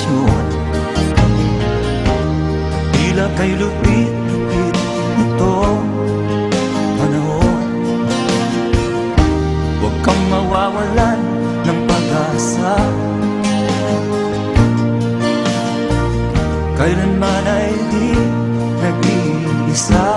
destinasyon. Tila kay lupit-lupit itong panahon. Huwag kang mawawalan ng pag-asa, kailanman ay di nag-iisa.